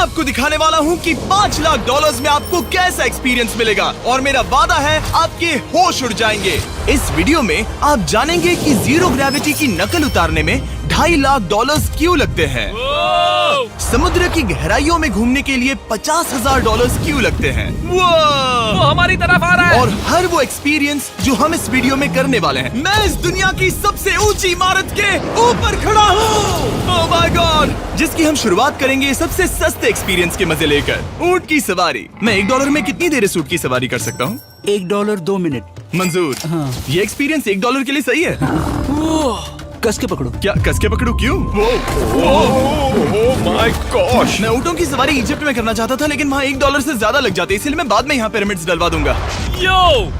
आपको दिखाने वाला हूँ कि $5 लाख में आपको कैसा एक्सपीरियंस मिलेगा और मेरा वादा है आपके होश उड़ जाएंगे। इस वीडियो में आप जानेंगे कि जीरो ग्रेविटी की नकल उतारने में $2.5 लाख क्यों लगते हैं, समुद्र की गहराइयों में घूमने के लिए $50,000 क्यों लगते हैं, वो हमारी तरफ आ रहा है। और हर वो एक्सपीरियंस जो हम इस वीडियो में करने वाले हैं। मैं इस दुनिया की सबसे ऊंची इमारत के ऊपर खड़ा हूँ, ओह माय गॉड, जिसकी हम शुरुआत करेंगे सबसे सस्ते एक्सपीरियंस के मजे लेकर, ऊंट की सवारी। मैं $1 में कितनी देर इस ऊंट की सवारी कर सकता हूँ? $1 2 मिनट। मंजूर। हाँ। ये एक्सपीरियंस $1 के लिए सही है। कस के पकड़ो। क्या कस के पकड़ू? क्यों? Oh my gosh. मैं ऊँटों की सवारी इजिप्ट में करना चाहता था, लेकिन वहाँ $1 से ज्यादा लग जाते, इसलिए मैं बाद में यहाँ पिरामिड्स डलवा दूंगा। यो,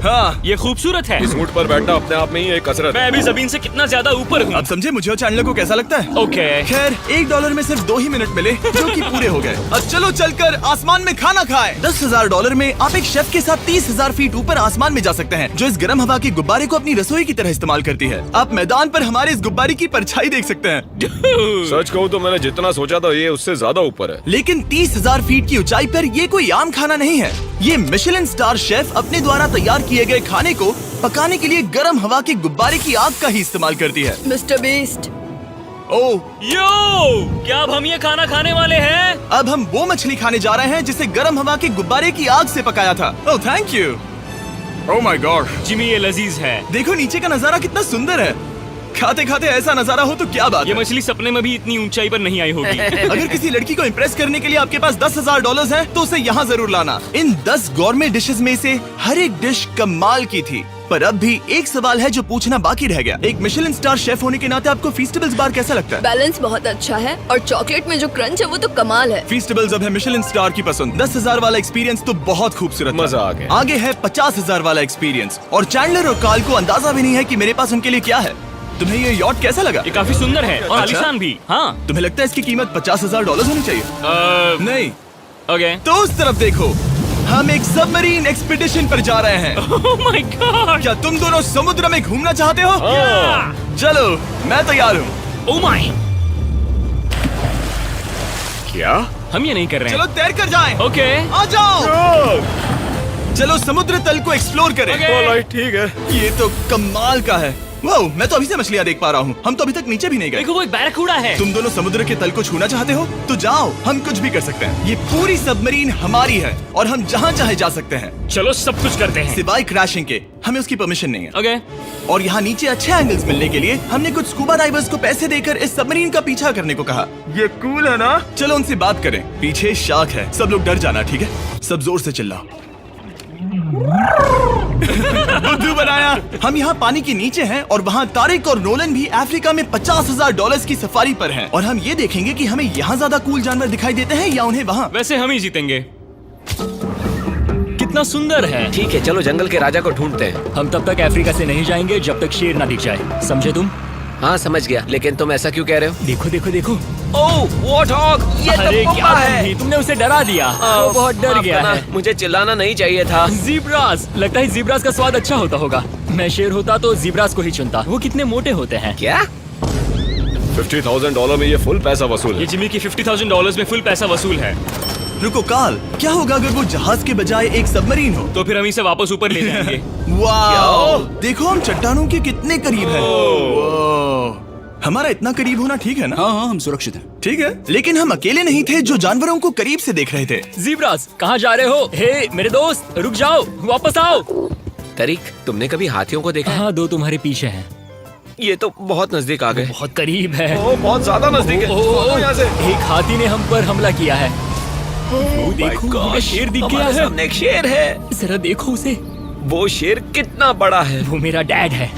हाँ, ये खूबसूरत है। इस ऊंट पर बैठना अपने आप में ही एक कसरत मैं है। अभी जमीन से कितना ज्यादा ऊपर हूँ। अब समझे मुझे और चैनलर को कैसा लगता है। ओके। खैर $1 में सिर्फ 2 ही मिनट मिले, जो कि पूरे हो गए। अब चलो चलकर आसमान में खाना खाएं। $10,000 में आप एक शेफ के साथ 30,000 फीट ऊपर आसमान में जा सकते हैं, जो इस गर्म हवा के गुब्बारे को अपनी रसोई की तरह इस्तेमाल करती है। आप मैदान पर हमारे इस गुब्बारे की परछाई देख सकते हैं। सच कहूँ तो मैंने जितना सोचा था ये उससे ज्यादा ऊपर है। लेकिन 30,000 फीट की ऊंचाई पर ये कोई आम खाना नहीं है। ये मिशेलिन स्टार शेफ अपने द्वारा तैयार किए गए खाने को पकाने के लिए गर्म हवा के गुब्बारे की आग का ही इस्तेमाल करती है। मिस्टर बीस्ट, ओह, यो, क्या अब हम ये खाना खाने वाले हैं? अब हम वो मछली खाने जा रहे हैं जिसे गर्म हवा के गुब्बारे की आग से पकाया था। Oh thank you. Oh my God, Jimmy ये लजीज है। देखो नीचे का नजारा कितना सुंदर है। खाते खाते ऐसा नजारा हो तो क्या बात ये है। मछली सपने में भी इतनी ऊंचाई पर नहीं आई होगी। अगर किसी लड़की को इम्प्रेस करने के लिए आपके पास $10,000 है तो उसे यहाँ जरूर लाना। इन 10 गौरमेट डिशेस में से हर एक डिश कमाल की थी, पर अब भी एक सवाल है जो पूछना बाकी रह गया। एक मिशेलिन स्टार शेफ होने के नाते आपको फीस्टेबल्स बार कैसा लगता है? बैलेंस बहुत अच्छा है और चॉकलेट में जो क्रंच है वो तो कमाल है। फीस्टेबल्स अब है मिशेलिन स्टार की पसंद। 10,000 वाला एक्सपीरियंस तो बहुत खूबसूरत था। मजा आ गया। आगे है 50,000 वाला एक्सपीरियंस, और चैंडलर और कार्ल को अंदाजा भी नहीं है कि मेरे पास उनके लिए क्या है। तुम्हें ये यॉट कैसा लगा? ये काफी सुंदर है और अच्छा? आलीशान भी। हाँ। तुम्हें लगता है इसकी कीमत $50,000 होनी चाहिए? नहीं। ओके। तो उस तरफ देखो, हम एक सबमरीन एक्सपीडिशन पर जा रहे हैं। Oh my God. क्या तुम दोनों समुद्र में घूमना चाहते हो? चलो, मैं तैयार हूँ। Oh my. क्या? हम ये नहीं कर रहे चलो हैं। तैर कर जाएं। ओके। आ जाओ। चलो समुद्र तल को एक्सप्लोर करें। ओके। ऑलराइट, ठीक है। ये तो कमाल का है। वाओ, मैं तो अभी से मछलियाँ देख पा रहा हूँ। हम तो अभी तक नीचे भी नहीं गए। देखो वो एक बैरकूडा है। तुम दोनों समुद्र के तल को छूना चाहते हो तो जाओ, हम कुछ भी कर सकते हैं। ये पूरी सबमरीन हमारी है और हम जहाँ चाहे जा सकते हैं, चलो सब कुछ करते हैं। सिवाय क्रैशिंग के। हमें उसकी परमिशन नहीं है। ओके। और यहाँ नीचे अच्छे एंगल्स मिलने के लिए हमने कुछ स्कूबा डाइवर्स को पैसे देकर इस सबमरीन का पीछा करने को कहा। ये कूल है ना? चलो उनसे बात करें। पीछे शार्क है, सब लोग डर जाना, ठीक है? सब जोर से चिल्लाओ। बुद्धू बनाया। हम यहाँ पानी के नीचे हैं और वहाँ तारिक और नोलन भी अफ्रीका में $50,000 की सफारी पर हैं। और हम ये देखेंगे कि हमें यहाँ ज्यादा कूल जानवर दिखाई देते हैं या उन्हें वहाँ। वैसे हम ही जीतेंगे। कितना सुंदर है। ठीक है, चलो जंगल के राजा को ढूंढते हैं। हम तब तक अफ्रीका से नहीं जाएंगे जब तक शेर ना दिख जाए, समझे तुम? हाँ समझ गया, लेकिन तुम ऐसा क्यों कह रहे हो? देखो देखो देखो। ओह वॉर्थॉग, ये अरे तो क्या पुप्पा है। तुम तुमने उसे डरा दिया। वो बहुत डर माफ गया करना, है। मुझे चिल्लाना नहीं चाहिए था। जीब्रास, लगता है जीब्रास का स्वाद अच्छा होता होगा। मैं शेर होता तो जीब्रास को ही चुनता। वो कितने मोटे होते हैं। क्या? $50,000 में ये फुल पैसा वसूल ये है। जिमी की $50,000 में फुल पैसा वसूल है। रुको कार्ल, क्या होगा अगर वो जहाज के बजाय एक सबमरीन हो? तो फिर हम इसे वापस ऊपर ले जाएंगे। वाओ, देखो हम चट्टानों के कितने करीब हैं। वाओ, हमारा इतना करीब होना ठीक है ना? हाँ हाँ, हम सुरक्षित हैं। ठीक है, लेकिन हम अकेले नहीं थे जो जानवरों को करीब से देख रहे थे। जीब्रास, कहाँ जा रहे हो? हे मेरे दोस्त, रुक जाओ, वापस आओ। तरीक, तुमने कभी हाथियों को देखा है? हाँ, 2 तुम्हारे पीछे हैं। ये तो बहुत नजदीक आ गए। बहुत करीब है। ओह, बहुत ज्यादा नजदीक है। भागो यहाँ से। एक हाथी ने हम पर हमला किया है। वो देखो, हमें शेर दिख गया हमारे है। सामने एक शेर है। जरा देखो उसे। वो शेर कितना बड़ा है। वो मेरा डैड है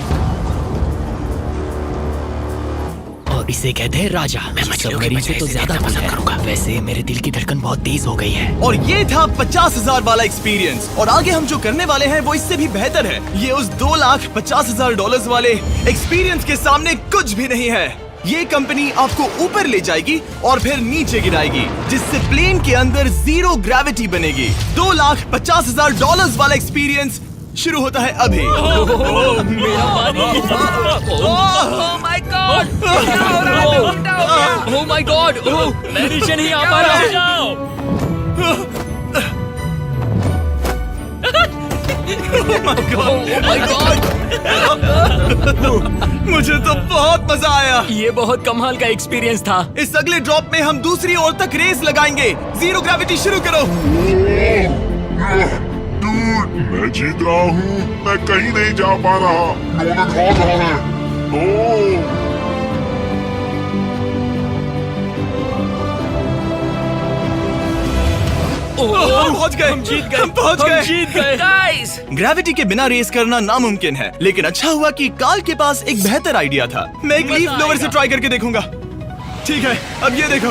और इसे कहते हैं राजा। मैं मछलियों की सबमरीन वजह से तो से ज्यादा देखना कूल पसंद है। करूंगा। वैसे मेरे दिल की धड़कन बहुत तेज हो गई है। और ये था 50,000 वाला एक्सपीरियंस, और आगे हम जो करने वाले हैं वो इससे भी बेहतर है। ये उस $2,50,000 वाले एक्सपीरियंस के सामने कुछ भी नहीं है। ये कंपनी आपको ऊपर ले जाएगी और फिर नीचे गिराएगी, जिससे प्लेन के अंदर जीरो ग्रेविटी बनेगी। $2,50,000 वाला एक्सपीरियंस शुरू होता है अभी। मेरा पानी। Oh my God! Oh my God! मैं नीचे नहीं आ पा रहा हूँ। मुझे तो बहुत मजा आया। ये बहुत कमाल का एक्सपीरियंस था। इस अगले ड्रॉप में हम दूसरी ओर तक रेस लगाएंगे। जीरो ग्रेविटी शुरू करो। डूड, मैं जीत रहा हूँ। मैं कहीं नहीं जा पा रहा। नोलन भाग रहा है। ओह, हम पहुंच गए। हम जीत गए। हम पहुंच हम गए। जीत गए। गाइस, ग्रेविटी के बिना रेस करना नामुमकिन है, लेकिन अच्छा हुआ कि कार्ल के पास एक बेहतर आइडिया था। मैं एक लीफ ब्लोअर से ट्राई करके देखूंगा। ठीक है, अब ये देखो।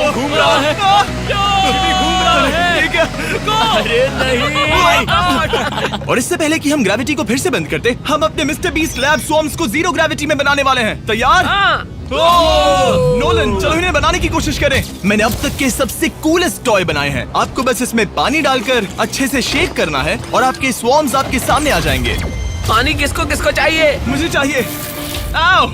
घूम रहा है। घूम रहा है। ठीक है। अरे नहीं। और इससे पहले कि हम ग्रेविटी को फिर से बंद करते, हम अपने मिस्टर बीस्ट लैब स्वॉर्म्स को जीरो ग्रेविटी में बनाने वाले हैं। तैयार? हाँ। नोलन, चलो इन्हें बनाने की कोशिश करें। मैंने अब तक के सबसे कूलेस्ट टॉय बनाए हैं। आपको बस इसमें पानी डालकर अच्छे से शेक करना है और आपके स्वॉर्म्स आपके सामने आ जाएंगे। पानी किसको किसको चाहिए? मुझे चाहिए। आओ।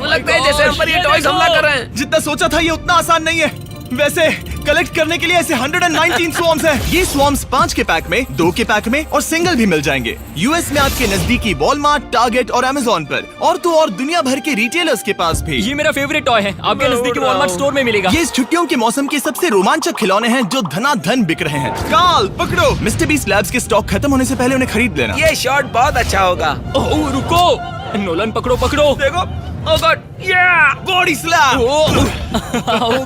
लगता है जैसे हम पर ये टॉयज हमला कर रहे हैं। जितना सोचा था ये उतना आसान नहीं है। वैसे कलेक्ट करने के लिए ऐसे 119 स्वॉर्म्स हैं। ये स्वॉर्म्स 5 के पैक में, 2 के पैक में और सिंगल भी मिल जाएंगे। यूएस में आपके नजदीकी वॉलमार्ट, टारगेट और अमेज़न पर, और तो और दुनिया भर के रिटेलर्स के पास भी। ये मेरा फेवरेट टॉय है। आपके नजदीकी वॉलमार्ट स्टोर में मिलेगा। ये इस छुट्टियों के मौसम के सबसे रोमांचक खिलौने हैं जो धनाधन बिक रहे हैं। कार्ल, पकड़ो। मिस्टर बीस्ट लैब्स के स्टॉक खत्म होने से पहले उन्हें खरीद लेना। ये शॉट बहुत अच्छा होगा। ओह रुको, नोलन पकड़ो पकड़ो। देखो। ओह गॉड, या बॉडी स्लैम। ओह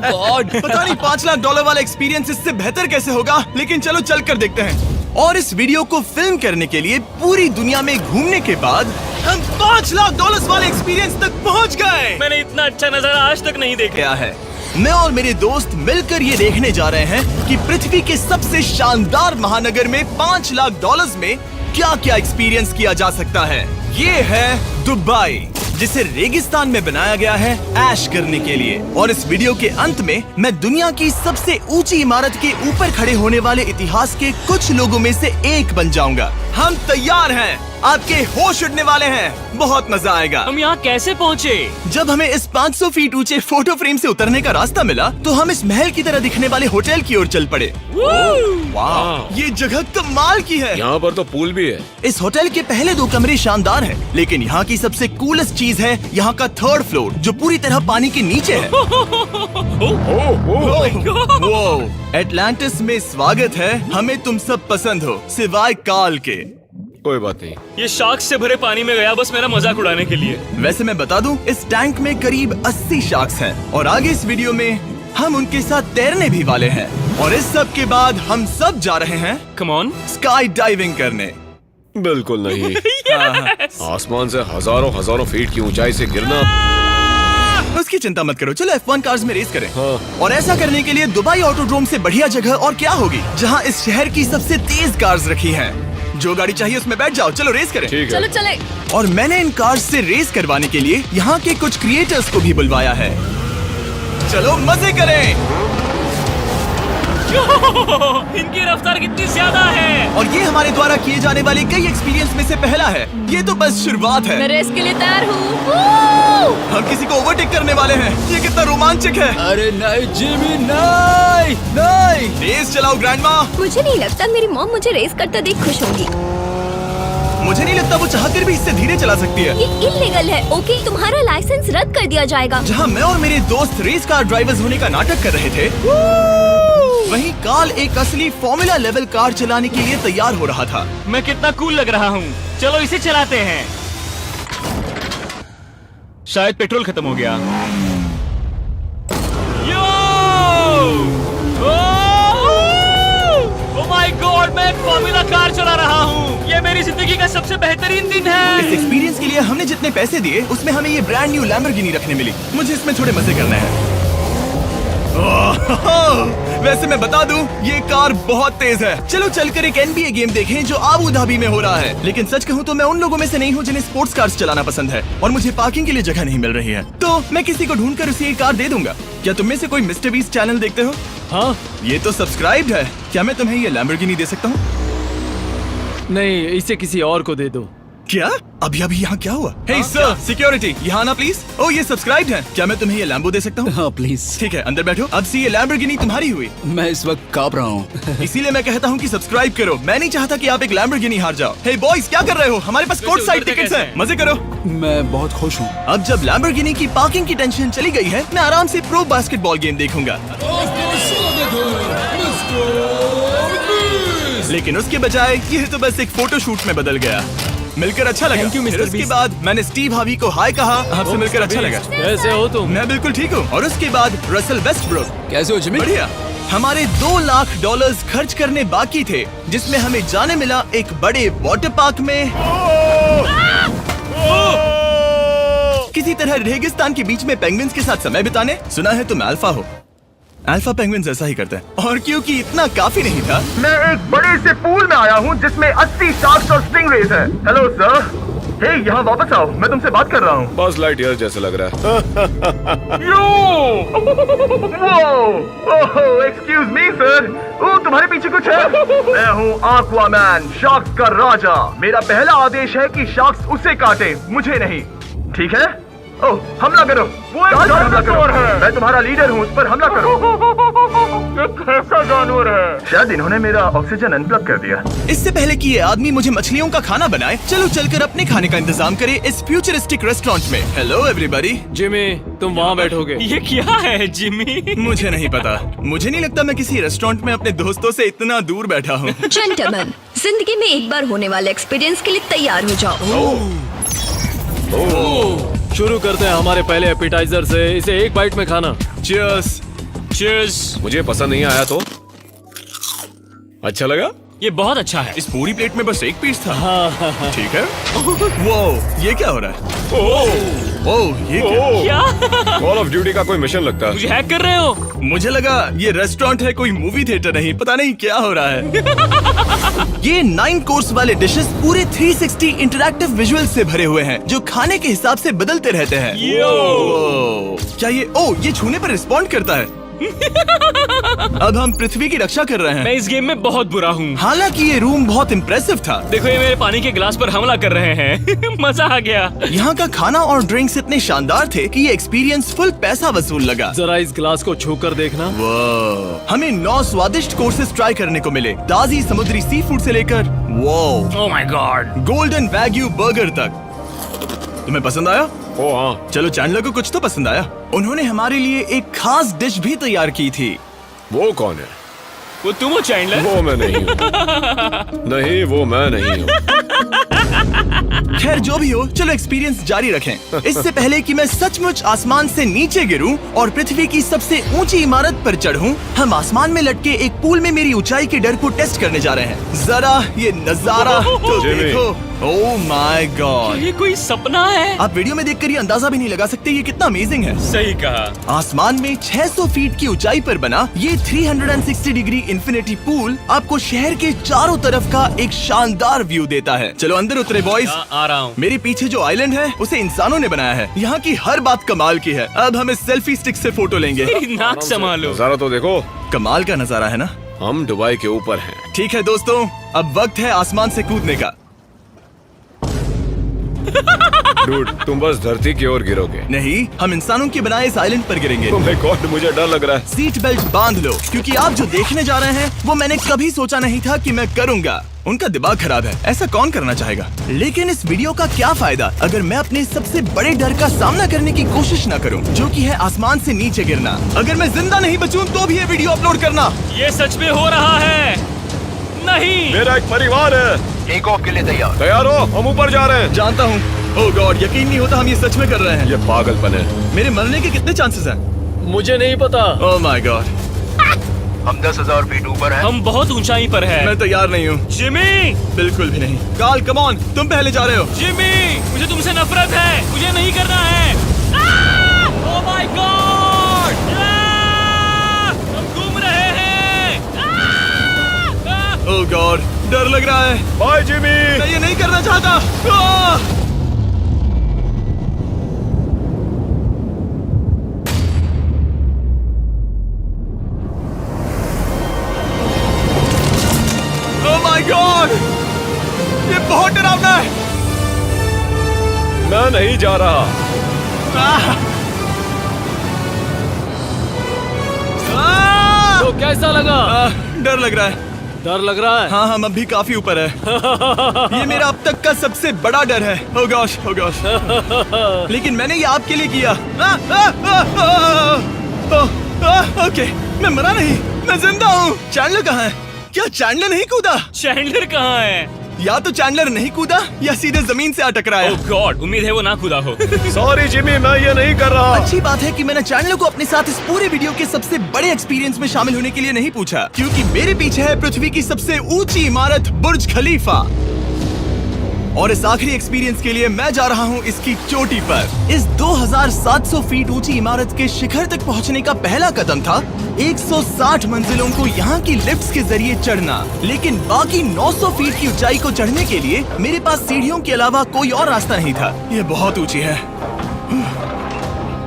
गॉड। पता नहीं $5 लाख वाला एक्सपीरियंस इससे बेहतर कैसे होगा, लेकिन चलो चल कर देखते हैं। और इस वीडियो को फिल्म करने के लिए पूरी दुनिया में घूमने के बाद हम $5 लाख वाले एक्सपीरियंस तक पहुंच गए। मैंने इतना अच्छा नजारा आज तक नहीं देखा। क्या है, मैं और मेरे दोस्त मिलकर ये देखने जा रहे हैं कि पृथ्वी के सबसे शानदार महानगर में $5 लाख में क्या क्या एक्सपीरियंस किया जा सकता है। ये है दुबई, जिसे रेगिस्तान में बनाया गया है ऐश करने के लिए। और इस वीडियो के अंत में मैं दुनिया की सबसे ऊंची इमारत के ऊपर खड़े होने वाले इतिहास के कुछ लोगों में से एक बन जाऊंगा। हम तैयार हैं, आपके होश उड़ने वाले हैं, बहुत मजा आएगा। हम यहाँ कैसे पहुँचे? जब हमें इस 500 फीट ऊंचे फोटो फ्रेम से उतरने का रास्ता मिला तो हम इस महल की तरह दिखने वाले होटल की ओर चल पड़े। वाह, ये जगह कमाल की है। यहाँ पर तो पूल भी है। इस होटल के पहले 2 कमरे शानदार हैं, लेकिन यहाँ की सबसे कूलेस्ट चीज है यहाँ का 3rd फ्लोर, जो पूरी तरह पानी के नीचे है। वो एटलांटिस में स्वागत है। हमें तुम सब पसंद हो, सिवाय कार्ल के। कोई बात नहीं। ये शार्क से भरे पानी में गया बस मेरा मजाक उड़ाने के लिए। वैसे मैं बता दूं, इस टैंक में करीब 80 शार्क्स हैं और आगे इस वीडियो में हम उनके साथ तैरने भी वाले हैं। और इस सब के बाद हम सब जा रहे हैं कम ऑन। स्काई डाइविंग करने। बिल्कुल नहीं। आसमान से हजारों फीट की ऊंचाई से गिरना। उसकी चिंता मत करो, चलो F1 कार्स में रेस करें। हाँ। और ऐसा करने के लिए दुबई ऑटोड्रोम से बढ़िया जगह और क्या होगी, जहां इस शहर की सबसे तेज कार्स रखी हैं। जो गाड़ी चाहिए उसमें बैठ जाओ, चलो रेस करें। ठीक है। चलो चले। और मैंने इन कार्स से रेस करवाने के लिए यहाँ के कुछ क्रिएटर्स को भी बुलवाया है। चलो मजे करें। इनकी रफ्तार कितनी ज्यादा है। और ये हमारे द्वारा किए जाने वाले कई एक्सपीरियंस में से पहला है। ये तो बस शुरुआत है। मैं रेस के लिए तैयार हूँ। हम किसी को ओवरटेक करने वाले हैं। ये कितना रोमांचक है। अरे नहीं जिमी, नहीं नहीं। रेस चलाओ ग्रैंडमा। मुझे नहीं लगता मेरी मॉम मुझे रेस करता देख खुश होगी। मुझे नहीं लगता वो चाहकर भी इससे धीरे चला सकती है। ये इल्लीगल है। ओके, तुम्हारा लाइसेंस रद्द कर दिया जाएगा। जहाँ मैं और मेरे दोस्त रेस कार ड्राइवर्स होने का नाटक कर रहे थे, वहीं कार्ल एक असली फॉर्मूला लेवल कार चलाने के लिए तैयार हो रहा था। मैं कितना कूल लग रहा हूँ। चलो इसे चलाते हैं। शायद पेट्रोल खत्म हो गया। ओह माय गॉड, मैं एक फॉर्मूला कार चला रहा हूँ। ये मेरी जिंदगी का सबसे बेहतरीन दिन है। इस एक्सपीरियंस के लिए हमने जितने पैसे दिए उसमें हमें ये ब्रांड न्यू लैम्बोर्गिनी रखने मिली। मुझे इसमें थोड़े मजे करने हैं। वैसे मैं बता दूं, ये कार बहुत तेज है। चलो चलकर एक NBA गेम देखें जो आबू धाबी में हो रहा है। लेकिन सच कहूं तो मैं उन लोगों में से नहीं हूं जिन्हें स्पोर्ट्स कार्स चलाना पसंद है और मुझे पार्किंग के लिए जगह नहीं मिल रही है, तो मैं किसी को ढूंढकर उसे ये कार दे दूंगा। क्या तुम में से कोई मिस्टर बीस्ट चैनल देखते हो? हाँ। ये तो सब्सक्राइब्ड है। क्या मैं तुम्हें ये लैम्बोर्गिनी दे सकता हूँ? नहीं, इसे किसी और को दे दो। क्या? अभी अभी यहाँ क्या हुआ? हे सर, सिक्योरिटी, यहाँ आना प्लीज। ओह, ये सब्सक्राइब्ड है। क्या मैं तुम्हें ये लैम्बो दे सकता हूँ? हाँ प्लीज। ठीक है, अंदर बैठो। अब से ये लैम्बोर्गिनी तुम्हारी हुई। मैं इस वक्त कांप रहा हूँ। इसीलिए मैं कहता हूँ कि सब्सक्राइब करो। मैं नहीं चाहता कि आप एक लैम्बोर्गिनी हार जाओ। हे बॉयज, क्या कर रहे हो? हमारे पास कोर्ट साइड टिकट्स हैं। मजे करो। मैं बहुत खुश हूँ। अब जब लैम्बोर्गिनी की पार्किंग की टेंशन चली गई है, मैं आराम से प्रो बास्केटबॉल गेम देखूंगा। लेकिन उसके बजाय ये तो बस एक फोटो शूट में बदल गया। मिलकर अच्छा लगा। Thank you, Mr. फिर उसके Beast। बाद मैंने स्टीव हावी को हाय कहा। आपसे मिलकर अच्छा लगा। कैसे हो तुम? मैं बिल्कुल ठीक हूँ। और उसके बाद रसल वेस्टब्रुक। कैसे हो जिमी? बढ़िया। हमारे $2 लाख खर्च करने बाकी थे, जिसमें हमें जाने मिला एक बड़े वाटर पार्क में किसी तरह रेगिस्तान के बीच में पेंगुइन्स के साथ समय बिताने। सुना है तुम अल्फा हो। अल्फा पेंगुइन्स ऐसा ही करते हैं। और क्योंकि इतना काफी नहीं था, मैं एक बड़े से पूल में आया हूँ जिसमें 80 शार्क्स और स्टिंगरेज हैं। हेलो सर, हे यहाँ वापस आओ, मैं तुमसे बात कर रहा हूँ। बस लाइट ईयर जैसे लग रहा है। एक्सक्यूज मी सर, ओ तुम्हारे पीछे कुछ है? मैं हूँ आक्वामैन, शार्क्स का राजा। मेरा पहला आदेश है कि शार्क्स उसे काटे, मुझे नहीं। ठीक है? ओह, हमला करो। वो एक जानवर है। मैं तुम्हारा लीडर हूँ, उस पर हमला करो। एक ऐसा जानवर है। शायद इन्होंने मेरा ऑक्सीजन अनप्लग कर दिया। इससे पहले कि ये आदमी मुझे मछलियों का खाना बनाए, चलो चलकर अपने खाने का इंतजाम करें इस फ्यूचरिस्टिक रेस्टोरेंट में। Hello everybody. जिमी, तुम वहाँ बैठोगे? ये क्या है जिमी? मुझे नहीं पता। मुझे नहीं लगता मैं किसी रेस्टोरेंट में अपने दोस्तों से इतना दूर बैठा हूँ। जेंटलमैन, जिंदगी में एक बार होने वाले एक्सपीरियंस के लिए तैयार हो जाओ। शुरू करते हैं हमारे पहले एपिटाइजर से। इसे एक बाइट में खाना। Cheers। चीयर्स। मुझे पसंद नहीं आया तो अच्छा लगा। ये बहुत अच्छा है। इस पूरी प्लेट में बस एक पीस था। ठीक है। वो ये क्या हो रहा है? ओह, ये क्या? कॉल ऑफ ड्यूटी का कोई मिशन लगता है। मुझे हैक कर रहे हो? मुझे लगा ये रेस्टोरेंट है, कोई मूवी थिएटर नहीं। पता नहीं क्या हो रहा है। ये 9 कोर्स वाले डिशेस पूरे 360 इंटरैक्टिव विजुअल से भरे हुए हैं, जो खाने के हिसाब से बदलते रहते हैं। क्या ये छूने पर रिस्पॉन्ड करता है? अब हम पृथ्वी की रक्षा कर रहे हैं। मैं इस गेम में बहुत बुरा हूँ। हालांकि ये रूम बहुत इम्प्रेसिव था। देखो, ये मेरे पानी के गिलास पर हमला कर रहे हैं। मजा आ गया। यहाँ का खाना और ड्रिंक्स इतने शानदार थे कि ये एक्सपीरियंस फुल पैसा वसूल लगा। जरा इस गिलास को छूकर देखना। वाह, हमें 9 स्वादिष्ट कोर्सेस ट्राई करने को मिले, ताजी समुद्री सी फूड से लेकर oh my God, golden wagyu burger तक। तुम्हें पसंद आया? ओ हाँ, चलो चैंडलर को कुछ तो पसंद आया। उन्होंने हमारे लिए एक खास डिश भी तैयार की थी। वो कौन है? वो तुम हो चैंडलर? वो मैं नहीं हूँ। नहीं, वो मैं नहीं हूँ। खैर जो भी हो, चलो एक्सपीरियंस जारी रखें। इससे पहले कि मैं सचमुच आसमान से नीचे गिरूं और पृथ्वी की सबसे ऊंची इमारत पर चढ़ूं, हम आसमान में लटके एक पूल में मेरी ऊंचाई के डर को टेस्ट करने जा रहे हैं। जरा ये नजारा तो जिमी। देखो। ओह माय गॉड, ये कोई सपना है? आप वीडियो में देखकर ये अंदाजा भी नहीं लगा सकते ये कितना अमेजिंग है। सही कहा। आसमान में 600 फीट की ऊंचाई पर बना ये 360 डिग्री इंफिनिटी पूल आपको शहर के चारों तरफ का एक शानदार व्यू देता है। चलो अंदर उतरे बॉयज। आ रहा हूँ। मेरे पीछे जो आइलैंड है उसे इंसानों ने बनाया है। यहाँ की हर बात कमाल की है। अब हम इस सेल्फी स्टिक से फोटो लेंगे। नाक संभालो। नजारा तो देखो। कमाल का नजारा है ना? हम दुबई के ऊपर हैं। ठीक है दोस्तों, अब वक्त है आसमान से कूदने का। डूड, तुम बस धरती की ओर गिरोगे। नहीं, हम इंसानों के बनाए इस आइलैंड पर गिरेंगे। Oh my God, मुझे डर लग रहा है। सीट बेल्ट बांध लो, क्योंकि आप जो देखने जा रहे हैं वो मैंने कभी सोचा नहीं था कि मैं करूंगा। उनका दिमाग खराब है, ऐसा कौन करना चाहेगा? लेकिन इस वीडियो का क्या फायदा अगर मैं अपने सबसे बड़े डर का सामना करने की कोशिश न करूं, जो कि है आसमान से नीचे गिरना। अगर मैं जिंदा नहीं बचूं तो भी ये वीडियो अपलोड करना। ये सच में हो रहा है? नहीं। मेरा एक परिवार है। टेक ऑफ के लिए तैयार। तैयार हो? हम ऊपर जा रहे हैं। जानता हूँ। ओह गॉड, यकीन नहीं होता हम ये सच में कर रहे हैं। ये पागलपन है। मेरे मरने के कितने चांसेस हैं? मुझे नहीं पता। ओह माय गॉड, हम 10,000 फीट ऊपर हैं। हम बहुत ऊंचाई पर हैं। मैं तैयार नहीं हूँ। जिमी, बिल्कुल भी नहीं। कार्ल कम ऑन, तुम पहले जा रहे हो। जिमी, मुझे तुमसे नफरत है। मुझे नहीं करना है। ओह माय गॉड, हम घूम रहे हैं। ओह गॉड, डर लग रहा है। Bye Jimmy. मैं ये नहीं करना चाहता। आह! ओह माय गॉड, ये बहुत डरावना है। नहीं जा रहा। तो कैसा लगा? डर लग रहा है। डर लग रहा है? हाँ हम अब भी काफी ऊपर है। ये मेरा अब तक का सबसे बड़ा डर है। Oh gosh, oh gosh। लेकिन मैंने ये आपके लिए किया। ओके, मैं मरा नहीं, मैं जिंदा हूँ। चैंडलर कहाँ है? क्या चैंडलर नहीं कूदा? चैंडलर कहाँ है? या तो चैंडलर नहीं कूदा या सीधे जमीन से आ टकराया। ओह गॉड, उम्मीद है वो ना कूदा हो। सॉरी जिमी, मैं ये नहीं कर रहा। अच्छी बात है कि मैंने चैंडलर को अपने साथ इस पूरे वीडियो के सबसे बड़े एक्सपीरियंस में शामिल होने के लिए नहीं पूछा, क्योंकि मेरे पीछे है पृथ्वी की सबसे ऊंची इमारत बुर्ज खलीफा। और इस आखिरी एक्सपीरियंस के लिए मैं जा रहा हूँ इसकी चोटी पर। इस 2700 फीट ऊंची इमारत के शिखर तक पहुँचने का पहला कदम था 160 मंजिलों को यहाँ की लिफ्ट्स के जरिए चढ़ना, लेकिन बाकी 900 फीट की ऊंचाई को चढ़ने के लिए मेरे पास सीढ़ियों के अलावा कोई और रास्ता नहीं था। ये बहुत ऊंची है,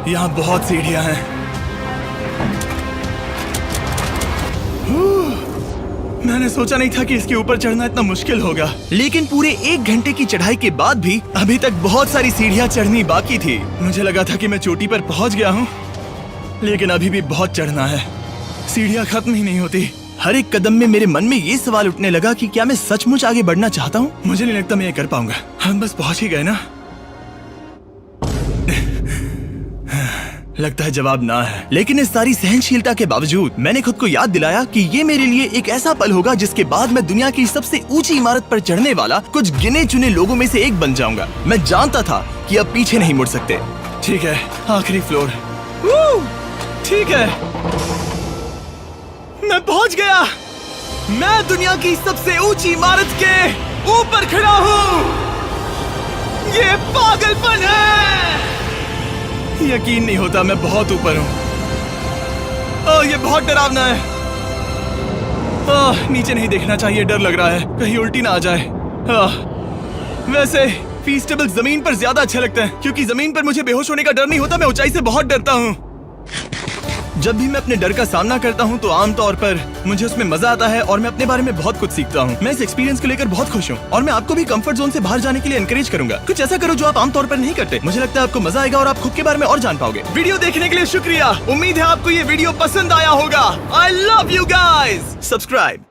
यहाँ बहुत सीढ़ियाँ हैं। मैंने सोचा नहीं था कि इसके ऊपर चढ़ना इतना मुश्किल होगा, लेकिन पूरे 1 घंटे की चढ़ाई के बाद भी अभी तक बहुत सारी सीढ़ियाँ चढ़नी बाकी थी। मुझे लगा था कि मैं चोटी पर पहुँच गया हूँ, लेकिन अभी भी बहुत चढ़ना है। सीढ़ियाँ खत्म ही नहीं होती। हर एक कदम में मेरे मन में ये सवाल उठने लगा कि क्या मैं सचमुच आगे बढ़ना चाहता हूँ? मुझे नहीं लगता मैं ये कर पाऊंगा। हम बस पहुँच ही गए ना। लगता है जवाब ना है, लेकिन इस सारी सहनशीलता के बावजूद मैंने खुद को याद दिलाया कि ये मेरे लिए एक ऐसा पल होगा जिसके बाद मैं दुनिया की सबसे ऊंची इमारत पर चढ़ने वाला कुछ गिने चुने लोगों में से एक बन जाऊंगा। मैं जानता था कि अब पीछे नहीं मुड़ सकते। ठीक है, आखिरी फ्लोर। ठीक है, मैं पहुंच गया। मैं दुनिया की सबसे ऊंची इमारत के ऊपर खड़ा हूँ। ये पागलपन है। यकीन नहीं होता, मैं बहुत ऊपर हूँ। ओह, ये बहुत डरावना है। ओह, नीचे नहीं देखना चाहिए, डर लग रहा है कहीं उल्टी ना आ जाए। वैसे फीस्टेबल जमीन पर ज्यादा अच्छा लगता है, क्योंकि जमीन पर मुझे बेहोश होने का डर नहीं होता। मैं ऊंचाई से बहुत डरता हूँ। जब भी मैं अपने डर का सामना करता हूँ तो आमतौर पर मुझे उसमें मजा आता है और मैं अपने बारे में बहुत कुछ सीखता हूँ। मैं इस एक्सपीरियंस को लेकर बहुत खुश हूँ और मैं आपको भी कंफर्ट जोन से बाहर जाने के लिए एनकरेज करूंगा। कुछ ऐसा करो जो आप आमतौर पर नहीं करते। मुझे लगता है आपको मजा आएगा और आप खुद के बारे में और जान पाओगे। वीडियो देखने के लिए शुक्रिया। उम्मीद है आपको ये वीडियो पसंद आया होगा। I love you guys. Subscribe.